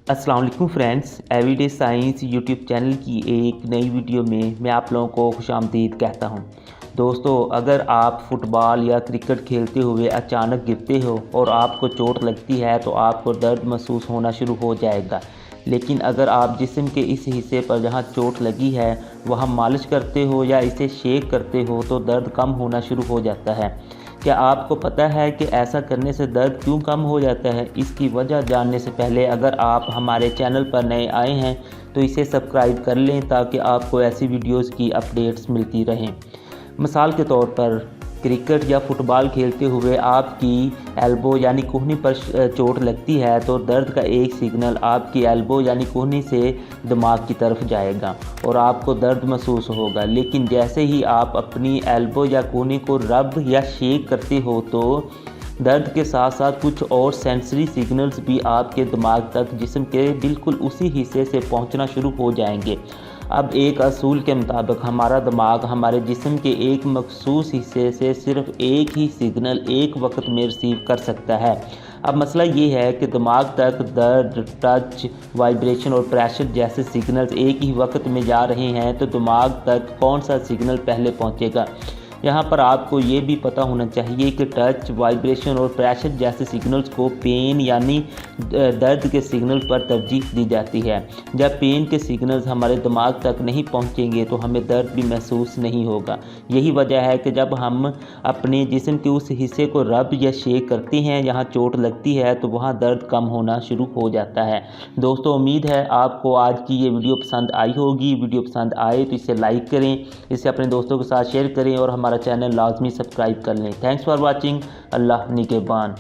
अस्सलाम वालेकुम friends, everyday science YouTube channel की एक नई वीडियो में मैं आप लोगों को खुशामदीद कहता हूं। दोस्तों, अगर आप फुटबॉल या क्रिकेट खेलते हुए अचानक गिरते हो और आपको चोट लगती है तो आपको दर्द महसूस होना शुरू हो जाएगा। लेकिन अगर आप जिस्म के इस हिस्से पर जहां चोट लगी है वहां मालिश करते हो या इसे शेक करते हो तो दर्द कम होना शुरू हो जाता है। क्या आपको पता है कि ऐसा करने से दर्द क्यों कम हो जाता है? इसकी वजह जानने से पहले अगर आप हमारे चैनल पर नए आए हैं तो इसे सब्सक्राइब कर लें ताकि आपको ऐसी वीडियोस की अपडेट्स मिलती रहें। मिसाल के तौर पर क्रिकेट या फुटबॉल खेलते हुए आपकी एल्बो यानी कोहनी पर चोट लगती है तो दर्द का एक सिग्नल आपकी एल्बो यानी कोहनी से दिमाग की तरफ जाएगा और आपको दर्द महसूस होगा। लेकिन जैसे ही आप अपनी एल्बो या कोहनी को रब या शेक करते हो तो दर्द के साथ साथ कुछ और सेंसरी सिग्नल्स भी आपके दिमाग तक जिस्म के बिल्कुल उसी हिस्से से पहुंचना शुरू हो जाएंगे। अब एक असूल के मुताबिक हमारा दिमाग हमारे जिस्म के एक मखसूस हिस्से से सिर्फ एक ही सिग्नल एक वक्त में रिसीव कर सकता है। अब मसला ये है कि दिमाग तक दर्द, टच, वाइब्रेशन और प्रेशर जैसे सिग्नल्स एक ही वक्त में जा रहे हैं तो दिमाग तक कौन सा सिग्नल पहले पहुंचेगा। यहाँ पर आपको ये भी पता होना चाहिए कि टच, वाइब्रेशन और प्रेशर जैसे सिग्नल्स को पेन यानी दर्द के सिग्नल पर तरजीह दी जाती है। जब पेन के सिग्नल्स हमारे दिमाग तक नहीं पहुँचेंगे तो हमें दर्द भी महसूस नहीं होगा। यही वजह है कि जब हम अपने जिस्म के उस हिस्से को रब या शेक करते हैं जहाँ चोट लगती है तो वहाँ दर्द कम होना शुरू हो जाता है। दोस्तों, उम्मीद है आपको आज की ये वीडियो पसंद आई होगी। वीडियो पसंद आए तो इसे लाइक करें, इसे अपने दोस्तों के साथ शेयर करें और हमारा चैनल लाजमी सब्सक्राइब कर लें। Thanks for watching. अल्लाह निगहबान।